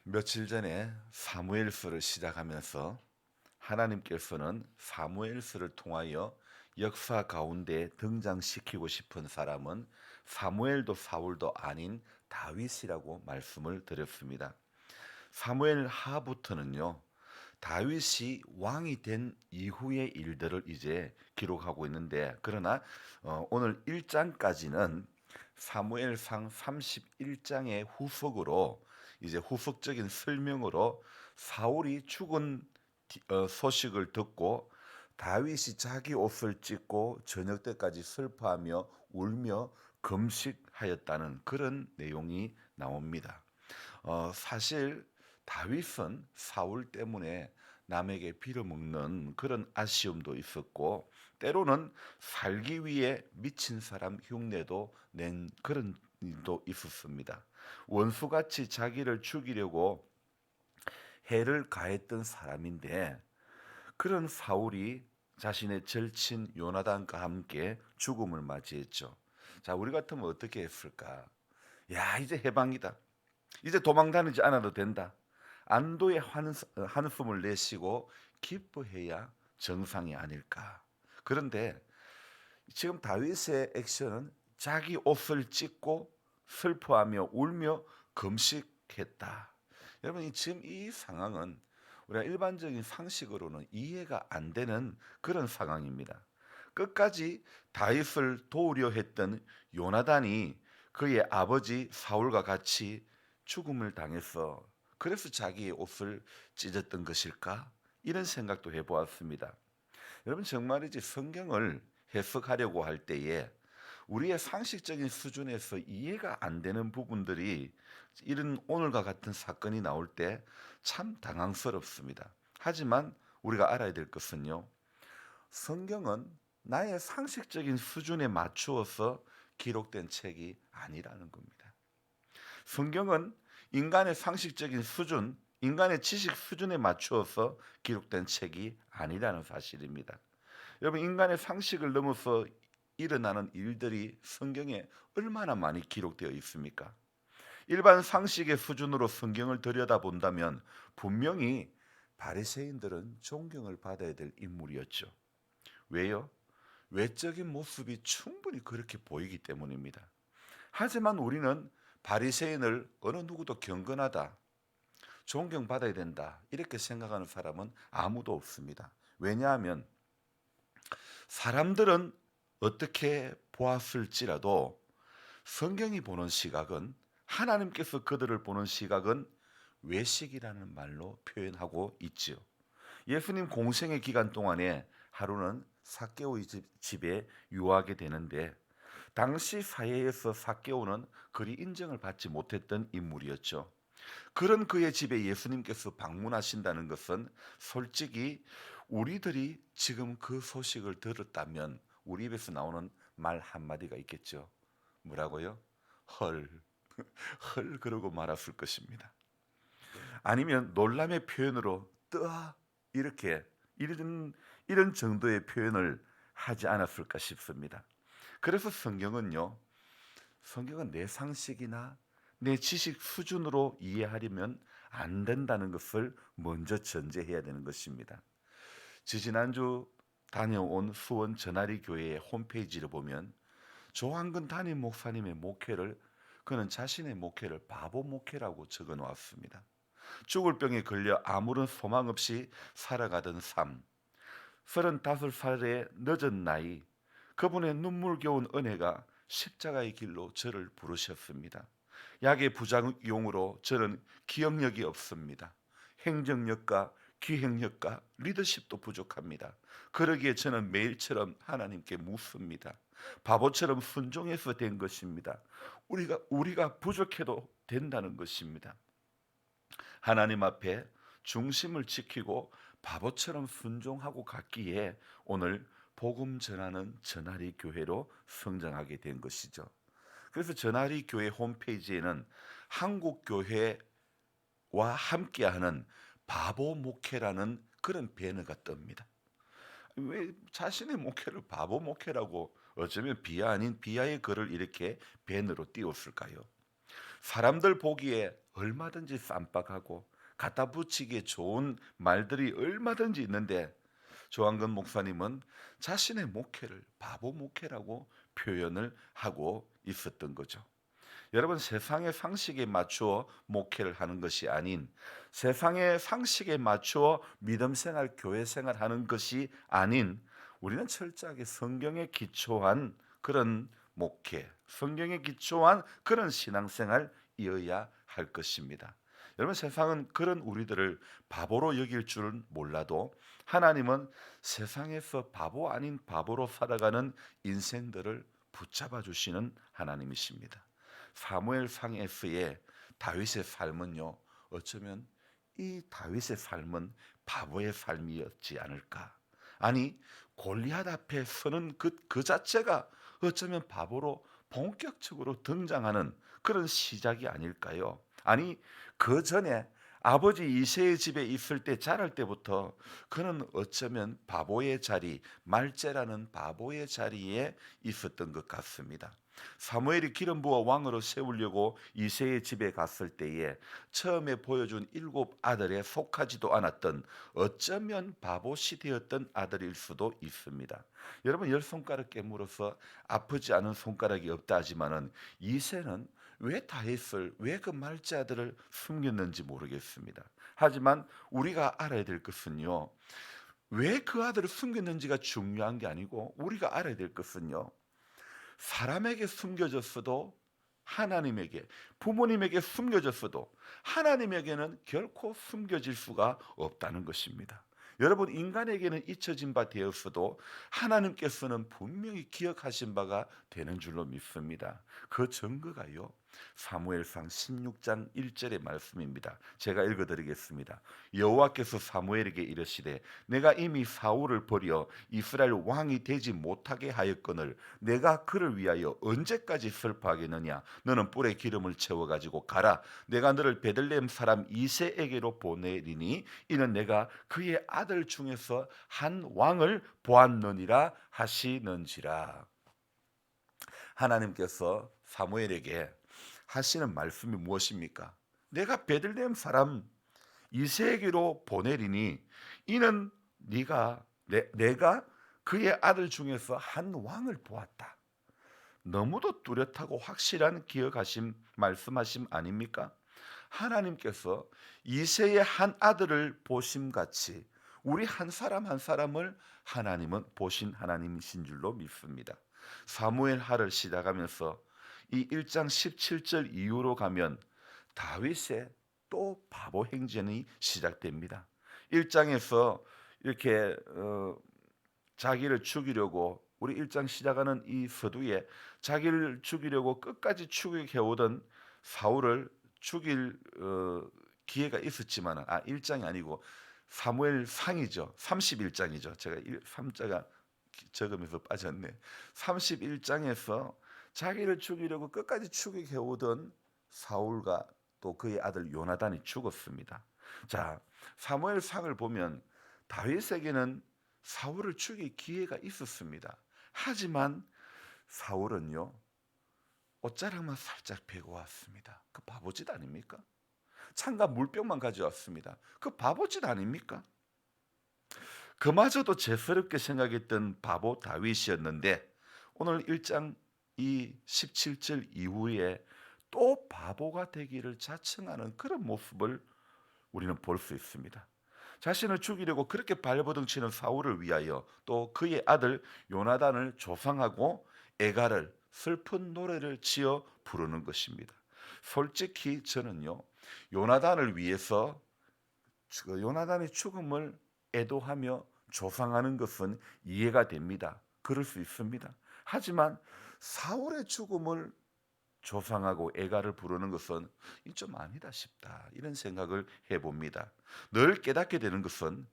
며칠 전에 사무엘서를 시작하면서 하나님께서는 사무엘서를 통하여 역사 가운데 등장시키고 싶은 사람은 사무엘도 사울도 아닌 다윗이라고 말씀을 드렸습니다. 사무엘 하부터는요, 다윗이 왕이 된 이후의 일들을 이제 기록하고 있는데, 그러나 오늘 1장까지는 사무엘상 31장의 후속으로, 이제 후속적인 설명으로 사울이 죽은 소식을 듣고 다윗이 자기 옷을 찢고 저녁 때까지 슬퍼하며 울며 금식하였다는 그런 내용이 나옵니다. 사실 다윗은 사울 때문에 남에게 빌어먹는 그런 아쉬움도 있었고, 때로는 살기 위해 미친 사람 흉내도 낸 그런 일도 있었습니다. 원수같이 자기를 죽이려고 해를 가했던 사람인데, 그런 사울이 자신의 절친 요나단과 함께 죽음을 맞이했죠. 자, 우리 같으면 어떻게 했을까? 야, 이제 해방이다. 이제 도망 다니지 않아도 된다. 안도의 한숨을 내쉬고 기뻐해야 정상이 아닐까. 그런데 지금 다윗의 액션은 자기 옷을 찢고 슬퍼하며 울며 금식했다. 여러분, 지금 이 상황은 우리가 일반적인 상식으로는 이해가 안 되는 그런 상황입니다. 끝까지 다윗을 도우려 했던 요나단이 그의 아버지 사울과 같이 죽음을 당했어. 그래서 자기의 옷을 찢었던 것일까? 이런 생각도 해보았습니다. 여러분, 정말이지 성경을 해석하려고 할 때에 우리의 상식적인 수준에서 이해가 안 되는 부분들이, 이런 오늘과 같은 사건이 나올 때 참 당황스럽습니다. 하지만 우리가 알아야 될 것은요, 성경은 나의 상식적인 수준에 맞추어서 기록된 책이 아니라는 겁니다. 성경은 인간의 상식적인 수준, 인간의 지식 수준에 맞추어서 기록된 책이 아니라는 사실입니다. 여러분, 인간의 상식을 넘어서 일어나는 일들이 성경에 얼마나 많이 기록되어 있습니까? 일반 상식의 수준으로 성경을 들여다본다면 분명히 바리새인들은 존경을 받아야 될 인물이었죠. 왜요? 외적인 모습이 충분히 그렇게 보이기 때문입니다. 하지만 우리는 바리새인을 어느 누구도 경건하다, 존경받아야 된다, 이렇게 생각하는 사람은 아무도 없습니다. 왜냐하면 사람들은 어떻게 보았을지라도 성경이 보는 시각은, 하나님께서 그들을 보는 시각은 외식이라는 말로 표현하고 있지요. 예수님 공생의 기간 동안에 하루는 삭개오의 집에 유하게 되는데, 당시 사회에서 삭개오는 그리 인정을 받지 못했던 인물이었죠. 그런 그의 집에 예수님께서 방문하신다는 것은 솔직히 우리들이 지금 그 소식을 들었다면 우리 입에서 나오는 말 한마디가 있겠죠. 뭐라고요? 헐, 헐, 그러고 말았을 것입니다. 아니면 놀람의 표현으로 뜨아, 이렇게 이런 정도의 표현을 하지 않았을까 싶습니다. 그래서 성경은 내 상식이나 내 지식 수준으로 이해하려면 안 된다는 것을 먼저 전제해야 되는 것입니다. 지지난주 다녀온 수원 전아리 교회의 홈페이지를 보면 조한근 담임 목사님의 목회를, 그는 자신의 목회를 바보 목회라고 적어 놓았습니다. 죽을 병에 걸려 아무런 소망 없이 살아가던 삶, 35살의 늦은 나이, 그분의 눈물겨운 은혜가 십자가의 길로 저를 부르셨습니다. 약의 부작용으로 저는 기억력이 없습니다. 행정력과 기획력과 리더십도 부족합니다. 그러기에 저는 매일처럼 하나님께 묻습니다. 바보처럼 순종해서 된 것입니다. 우리가 부족해도 된다는 것입니다. 하나님 앞에 중심을 지키고 바보처럼 순종하고 갔기에 오늘 복음 전하는 전하리 교회로 성장하게 된 것이죠. 그래서 전하리 교회 홈페이지에는 한국 교회와 함께하는 바보 목회라는 그런 배너가 뜹니다. 왜 자신의 목회를 바보 목회라고, 어쩌면 비하 아닌 비하의 글을 이렇게 배너로 띄웠을까요? 사람들 보기에 얼마든지 쌈박하고 갖다 붙이기에 좋은 말들이 얼마든지 있는데 조한근 목사님은 자신의 목회를 바보 목회라고 표현을 하고 있었던 거죠. 여러분, 세상의 상식에 맞추어 목회를 하는 것이 아닌, 세상의 상식에 맞추어 믿음 생활, 교회 생활 하는 것이 아닌, 우리는 철저하게 성경에 기초한 그런 목회, 성경에 기초한 그런 신앙생활이어야 할 것입니다. 여러분, 세상은 그런 우리들을 바보로 여길 줄은 몰라도 하나님은 세상에서 바보 아닌 바보로 살아가는 인생들을 붙잡아 주시는 하나님이십니다. 사무엘상에서의 다윗의 삶은요, 어쩌면 이 다윗의 삶은 바보의 삶이었지 않을까. 아니, 골리앗 앞에 서는 그 자체가 어쩌면 바보로 본격적으로 등장하는 그런 시작이 아닐까요? 아니, 그 전에 아버지 이새의 집에 있을 때, 자랄 때부터 그는 어쩌면 바보의 자리, 말제라는 바보의 자리에 있었던 것 같습니다. 사무엘이 기름 부어 왕으로 세우려고 이새의 집에 갔을 때에 처음에 보여준 7 아들에 속하지도 않았던, 어쩌면 바보 시대였던 아들일 수도 있습니다. 여러분, 10손가락 깨물어서 아프지 않은 손가락이 없다 하지만은 이새는 왜 다윗을, 왜 그 말째 아들을 숨겼는지 모르겠습니다. 하지만 우리가 알아야 될 것은요, 왜 그 아들을 숨겼는지가 중요한 게 아니고, 우리가 알아야 될 것은요, 사람에게 숨겨졌어도 하나님에게, 부모님에게 숨겨졌어도 하나님에게는 결코 숨겨질 수가 없다는 것입니다. 여러분, 인간에게는 잊혀진 바 되었어도 하나님께서는 분명히 기억하신 바가 되는 줄로 믿습니다. 그 증거가요, 사무엘상 16장 1절의 말씀입니다. 제가 읽어드리겠습니다. 여호와께서 사무엘에게 이르시되 내가 이미 사울을 버려 이스라엘 왕이 되지 못하게 하였거늘 내가 그를 위하여 언제까지 슬퍼하겠느냐. 너는 뿔에 기름을 채워 가지고 가라. 내가 너를 베들레헴 사람 이새에게로 보내리니 이는 내가 그의 아들 중에서 한 왕을 보았느니라 하시는지라. 하나님께서 사무엘에게 하시는 말씀이 무엇입니까? 내가 베들레헴 사람 이새에게로 보내리니 이는 내가 그의 아들 중에서 한 왕을 보았다. 너무도 뚜렷하고 확실한 기억하심 말씀하심 아닙니까? 하나님께서 이새의 한 아들을 보심같이 우리 한 사람 한 사람을 하나님은 보신 하나님이신 줄로 믿습니다. 사무엘 하를 시작하면서 이 1장 17절 이후로 가면 다윗의 또 바보 행전이 시작됩니다. 1장에서 이렇게 자기를 죽이려고, 우리 1장 시작하는 이 서두에 자기를 죽이려고 끝까지 추격해오던 사울을 죽일 기회가 있었지만, 1장이 아니고 사무엘 상이죠. 31장이죠. 제가 3자가 적으면서 빠졌네. 31장에서 자기를 죽이려고 끝까지 추격해오던 사울과 또 그의 아들 요나단이 죽었습니다. 자, 사무엘상을 보면 다윗에게는 사울을 죽일 기회가 있었습니다. 하지만 사울은요, 옷자락만 살짝 베고 왔습니다. 그 바보짓 아닙니까? 창과 물병만 가져왔습니다. 그 바보짓 아닙니까? 그마저도 죄스럽게 생각했던 바보 다윗이었는데 오늘 1장 이 17절 이후에 또 바보가 되기를 자청하는 그런 모습을 우리는 볼 수 있습니다. 자신을 죽이려고 그렇게 발버둥치는 사울을 위하여 또 그의 아들 요나단을 조상하고 애가를, 슬픈 노래를 지어 부르는 것입니다. 솔직히 저는요, 요나단을 위해서 요나단의 죽음을 애도하며 조상하는 것은 이해가 됩니다. 그럴 수 있습니다. 하지만 사울의 죽음을 조상하고 애가를 부르는 것은 좀 아니다 싶다, 이런 생각을 해봅니다. 늘 깨닫게 되는 것은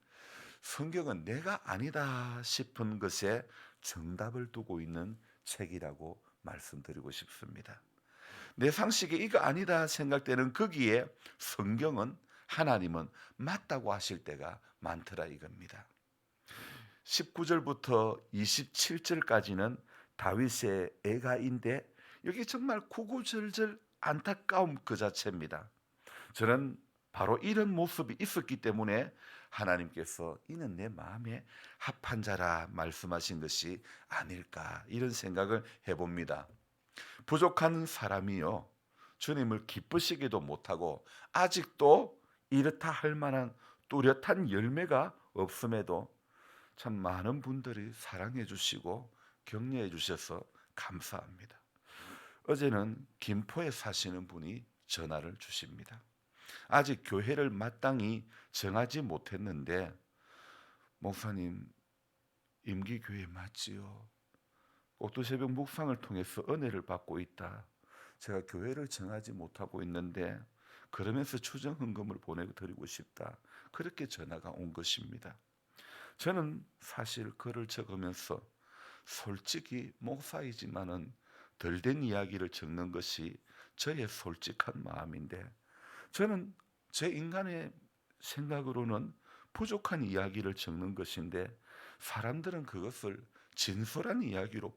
성경은 내가 아니다 싶은 것에 정답을 두고 있는 책이라고 말씀드리고 싶습니다. 내 상식에 이거 아니다 생각되는 거기에 성경은, 하나님은 맞다고 하실 때가 많더라 이겁니다. 19절부터 27절까지는 다윗의 애가인데 여기 정말 구구절절 안타까움 그 자체입니다. 저는 바로 이런 모습이 있었기 때문에 하나님께서 이는 내 마음에 합한 자라 말씀하신 것이 아닐까, 이런 생각을 해봅니다. 부족한 사람이요, 주님을 기쁘시게도 못하고 아직도 이렇다 할 만한 뚜렷한 열매가 없음에도 참 많은 분들이 사랑해 주시고 격려해 주셔서 감사합니다. 어제는 김포에 사시는 분이 전화를 주십니다. 아직 교회를 마땅히 정하지 못했는데, 목사님, 임기교회 맞지요? 옥두새벽 묵상을 통해서 은혜를 받고 있다. 제가 교회를 정하지 못하고 있는데 그러면서 추정 헌금을 보내드리고 싶다. 그렇게 전화가 온 것입니다. 저는 사실 글을 적으면서 솔직히 목사이지만은 덜 된 이야기를 적는 것이 저의 솔직한 마음인데, 저는 제 인간의 생각으로는 부족한 이야기를 적는 것인데 사람들은 그것을 진솔한 이야기로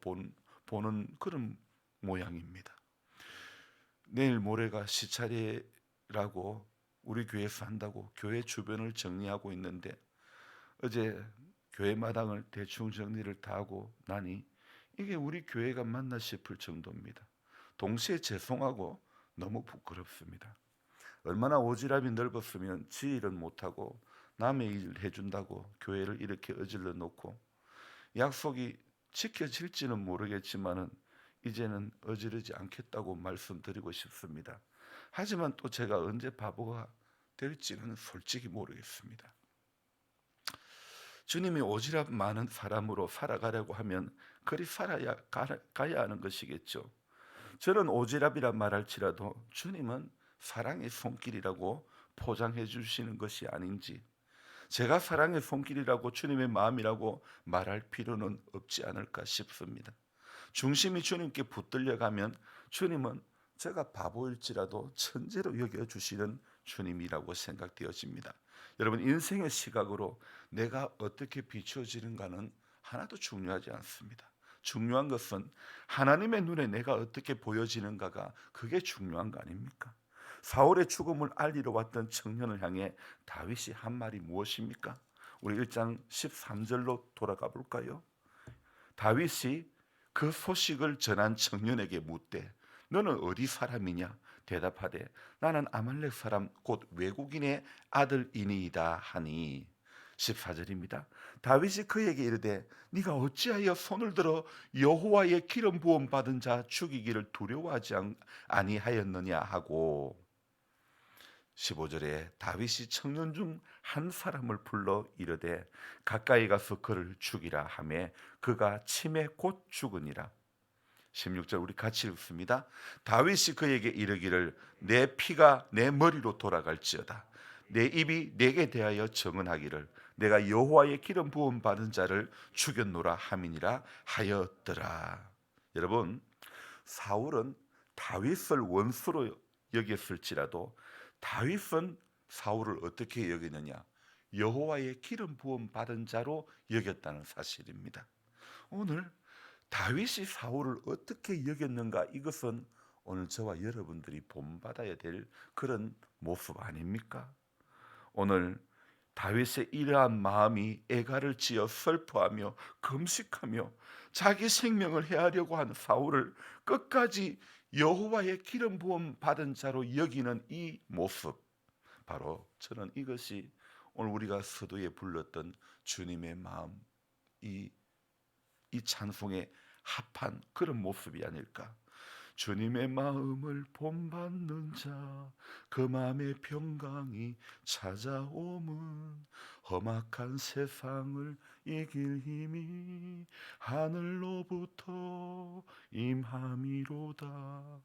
보는 그런 모양입니다. 내일 모레가 시차례라고 우리 교회에서 한다고 교회 주변을 정리하고 있는데, 어제 교회 마당을 대충 정리를 다 하고 나니 이게 우리 교회가 맞나 싶을 정도입니다. 동시에 죄송하고 너무 부끄럽습니다. 얼마나 오지랖이 넓었으면 지 일은 못하고 남의 일 해준다고 교회를 이렇게 어질러 놓고, 약속이 지켜질지는 모르겠지만은 이제는 어지르지 않겠다고 말씀드리고 싶습니다. 하지만 또 제가 언제 바보가 될지는 솔직히 모르겠습니다. 주님이 오지랖 많은 사람으로 살아가려고 하면 그리 가야 하는 것이겠죠. 저는 오지랖이라 말할지라도 주님은 사랑의 손길이라고 포장해 주시는 것이 아닌지, 제가 사랑의 손길이라고 주님의 마음이라고 말할 필요는 없지 않을까 싶습니다. 중심이 주님께 붙들려 가면 주님은 제가 바보일지라도 천재로 여겨주시는 주님이라고 생각되어집니다. 여러분, 인생의 시각으로 내가 어떻게 비추어지는가는 하나도 중요하지 않습니다. 중요한 것은 하나님의 눈에 내가 어떻게 보여지는가가, 그게 중요한 거 아닙니까? 사울의 죽음을 알리러 왔던 청년을 향해 다윗이 한 말이 무엇입니까? 우리 1장 13절로 돌아가 볼까요? 다윗이 그 소식을 전한 청년에게 묻되 너는 어디 사람이냐? 대답하되 나는 아말렉 사람 곧 외국인의 아들이니이다 하니, 14절입니다. 다윗이 그에게 이르되 네가 어찌하여 손을 들어 여호와의 기름 부음 받은 자 죽이기를 두려워하지 아니하였느냐 하고, 15절에 다윗이 청년 중 한 사람을 불러 이르되 가까이 가서 그를 죽이라 하매 그가 침에 곧 죽으니라. 16절 우리 같이 읽습니다. 다윗이 그에게 이르기를 내 피가 내 머리로 돌아갈지어다. 내 입이 내게 대하여 정언하기를 내가 여호와의 기름 부음 받은 자를 죽였노라 함이니라 하였더라. 여러분, 사울은 다윗을 원수로 여겼을지라도 다윗은 사울을 어떻게 여기느냐? 여호와의 기름 부음 받은 자로 여겼다는 사실입니다. 오늘 다윗이 사울을 어떻게 여겼는가, 이것은 오늘 저와 여러분들이 본받아야 될 그런 모습 아닙니까? 오늘 다윗의 이러한 마음이 애가를 지어 슬퍼하며 금식하며 자기 생명을 해하려고 한 사울을 끝까지 여호와의 기름 부음 받은 자로 여기는 이 모습, 바로 저는 이것이 오늘 우리가 서두에 불렀던 주님의 마음, 이 찬송에 합한 그런 모습이 아닐까. 주님의 마음을 본받는 자, 그 마음의 평강이 찾아오면 험악한 세상을 이길 힘이 하늘로부터 임함이로다.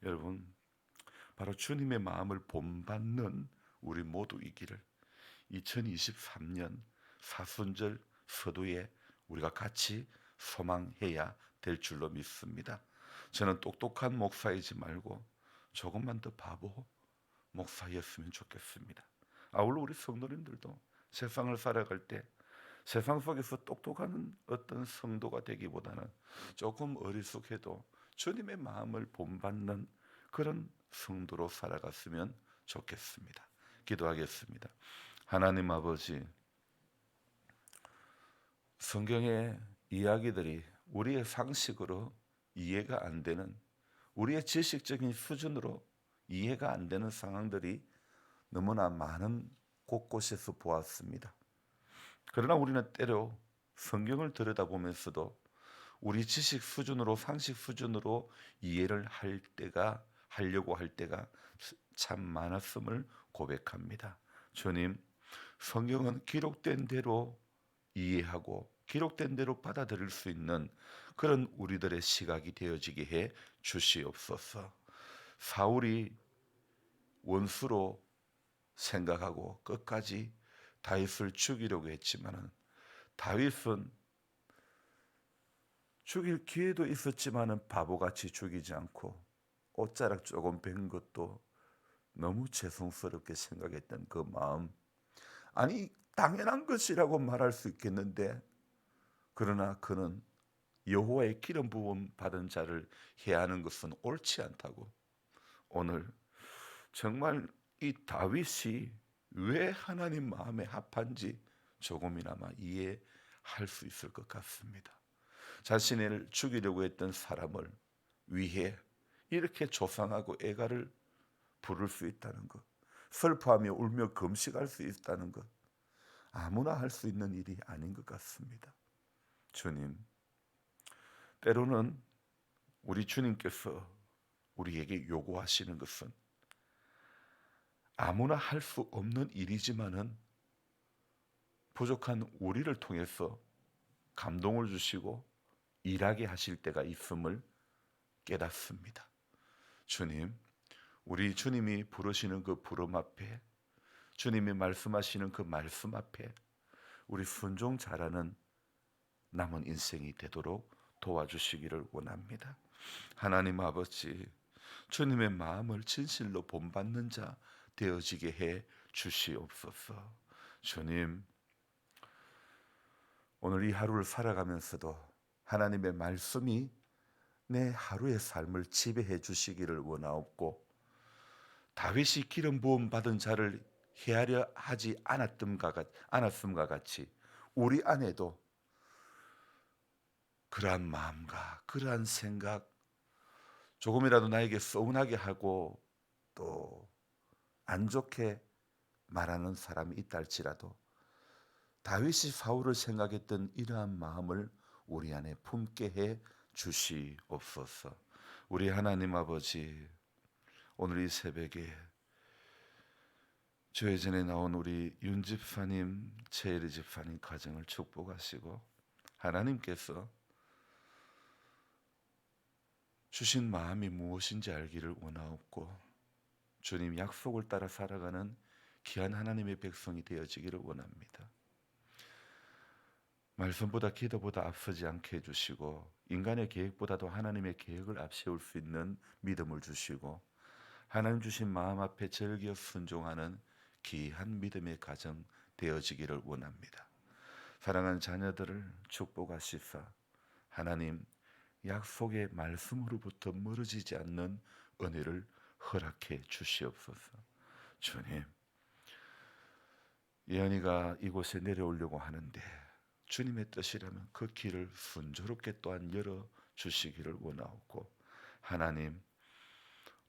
여러분, 바로 주님의 마음을 본받는 우리 모두이기를 2023년 사순절 서두에 우리가 같이 소망해야 될 줄로 믿습니다. 저는 똑똑한 목사이지 말고 조금만 더 바보 목사였으면 좋겠습니다. 아울러 우리 성도님들도 세상을 살아갈 때 세상 속에서 똑똑한 어떤 성도가 되기보다는 조금 어리숙해도 주님의 마음을 본받는 그런 성도로 살아갔으면 좋겠습니다. 기도하겠습니다. 하나님 아버지, 성경의 이야기들이 우리의 상식으로 이해가 안 되는, 우리의 지식적인 수준으로 이해가 안 되는 상황들이 너무나 많은 곳곳에서 보았습니다. 그러나 우리는 때로 성경을 들여다보면서도 우리 지식 수준으로, 상식 수준으로 이해를 하려고 할 때가 참 많았음을 고백합니다. 주님, 성경은 기록된 대로 이해하고 기록된 대로 받아들일 수 있는 그런 우리들의 시각이 되어지게 해 주시옵소서. 사울이 원수로 생각하고 끝까지 다윗을 죽이려고 했지만은, 다윗은 죽일 기회도 있었지만은 바보같이 죽이지 않고 옷자락 조금 벤 것도 너무 죄송스럽게 생각했던 그 마음, 아니 당연한 것이라고 말할 수 있겠는데, 그러나 그는 여호와의 기름 부음 받은 자를 해하는 것은 옳지 않다고, 오늘 정말 이 다윗이 왜 하나님 마음에 합한지 조금이나마 이해할 수 있을 것 같습니다. 자신을 죽이려고 했던 사람을 위해 이렇게 조상하고 애가를 부를 수 있다는 것, 슬퍼하며 울며 금식할 수 있다는 것, 아무나 할 수 있는 일이 아닌 것 같습니다. 주님, 때로는 우리 주님께서 우리에게 요구하시는 것은 아무나 할 수 없는 일이지만은 부족한 우리를 통해서 감동을 주시고 일하게 하실 때가 있음을 깨닫습니다. 주님, 우리 주님이 부르시는 그 부름 앞에, 주님이 말씀하시는 그 말씀 앞에 우리 순종 잘하는 남은 인생이 되도록 도와주시기를 원합니다. 하나님 아버지, 주님의 마음을 진실로 본받는 자 되어지게 해 주시옵소서. 주님, 오늘 이 하루를 살아가면서도 하나님의 말씀이 내 하루의 삶을 지배해 주시기를 원하옵고, 다윗이 기름 부음 받은 자를 해하려 하지 않았음과 같이 우리 안에도 그러한 마음과 그러한 생각, 조금이라도 나에게 서운하게 하고 또 안 좋게 말하는 사람이 있다 할지라도 다윗이 사울을 생각했던 이러한 마음을 우리 안에 품게 해 주시옵소서. 우리 하나님 아버지, 오늘 이 새벽에 주의 전에 나온 우리 윤 집사님, 최혜리 집사님 가정을 축복하시고, 하나님께서 주신 마음이 무엇인지 알기를 원하옵고, 주님 약속을 따라 살아가는 귀한 하나님의 백성이 되어지기를 원합니다. 말씀보다 기도보다 앞서지 않게 해주시고, 인간의 계획보다도 하나님의 계획을 앞세울 수 있는 믿음을 주시고, 하나님 주신 마음 앞에 절기어 순종하는 귀한 믿음의 가정 되어지기를 원합니다. 사랑하는 자녀들을 축복하시사 하나님 약속의 말씀으로부터 멀어지지 않는 은혜를 허락해 주시옵소서. 주님, 예언이가 이곳에 내려오려고 하는데 주님의 뜻이라면 그 길을 순조롭게 또한 열어 주시기를 원하옵고, 하나님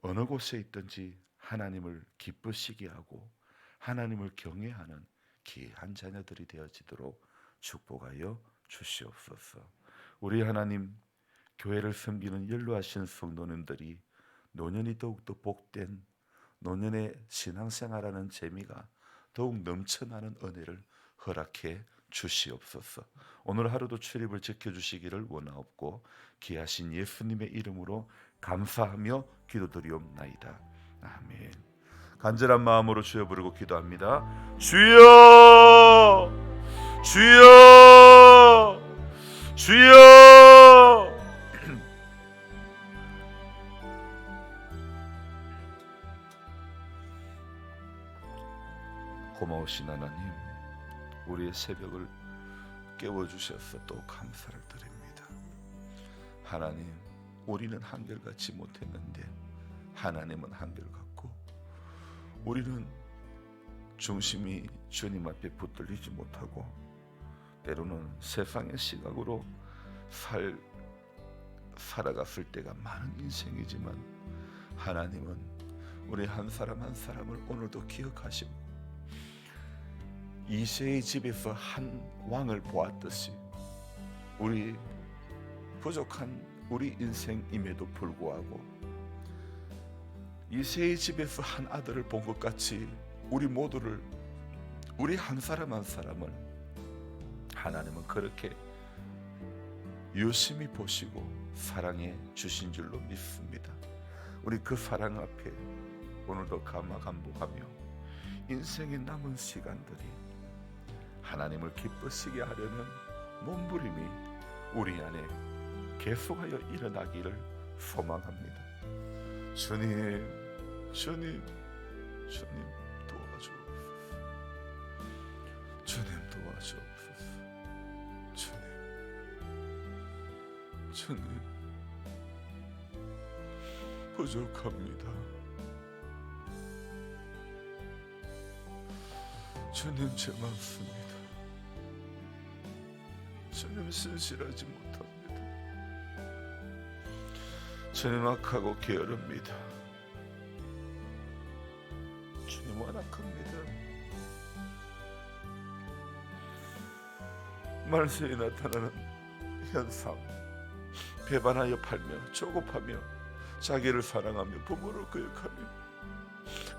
어느 곳에 있든지 하나님을 기쁘시게 하고 하나님을 경외하는 귀한 자녀들이 되어지도록 축복하여 주시옵소서. 우리 하나님, 교회를 섬기는 연로하신 성도님들이 노년이 더욱더 복된 노년의 신앙생활하는 재미가 더욱 넘쳐나는 은혜를 허락해 주시옵소서. 오늘 하루도 출입을 지켜주시기를 원하옵고, 귀하신 예수님의 이름으로 감사하며 기도드리옵나이다. 아멘. 간절한 마음으로 주여 부르고 기도합니다. 주여, 주여, 주여. 고마우신 하나님, 우리의 새벽을 깨워주셔서 또 감사를 드립니다. 하나님, 우리는 한결같지 못했는데 하나님은 한결같고, 우리는 중심이 주님 앞에 붙들리지 못하고 때로는 세상의 시각으로 살아갔을 때가 많은 인생이지만 하나님은 우리 한 사람 한 사람을 오늘도 기억하시고 이새의 집에서 한 왕을 보았듯이 우리 부족한 우리 인생임에도 불구하고 이새의 집에서 한 아들을 본 것 같이 우리 모두를, 우리 한 사람 한 사람을 하나님은 그렇게 유심히 보시고 사랑해 주신 줄로 믿습니다. 우리 그 사랑 앞에 오늘도 감사감복하며 인생의 남은 시간들이 하나님을 기쁘시게 하려는 몸부림이 우리 안에 계속하여 일어나기를 소망합니다. 주님, 주님, 주님 도와주옵소서. 주님 도와주옵소서. 주님 부족합니다. 주님 죄 많습니다. 주님 신실하지 못합니다. 주님 악하고 게으릅니다. 주님 완악합니다. 말세에 나타나는 현상, 배반하여 팔며 조급하며 자기를 사랑하며 부모를 거역하며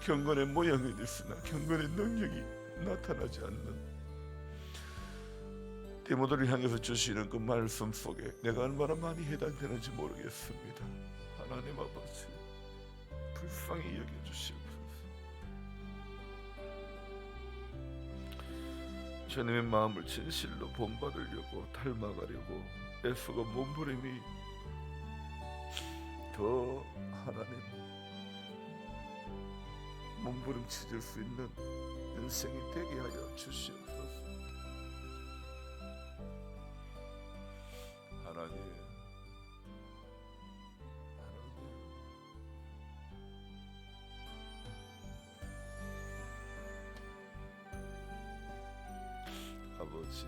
경건의 모양은 있으나 경건의 능력이 나타나지 않는 디모데를 향해서 주시는 그 말씀 속에 내가 얼마나 많이 해당되는지 모르겠습니다. 하나님 아버지 불쌍히 여겨주시옵소서. 주님의 마음을 진실로 본받으려고 닮아가려고 애쓰고 몸부림이 더 하나님 몸부림치질 수 있는 인생이 되게 하여 주시옵소서. 하나님, 아버지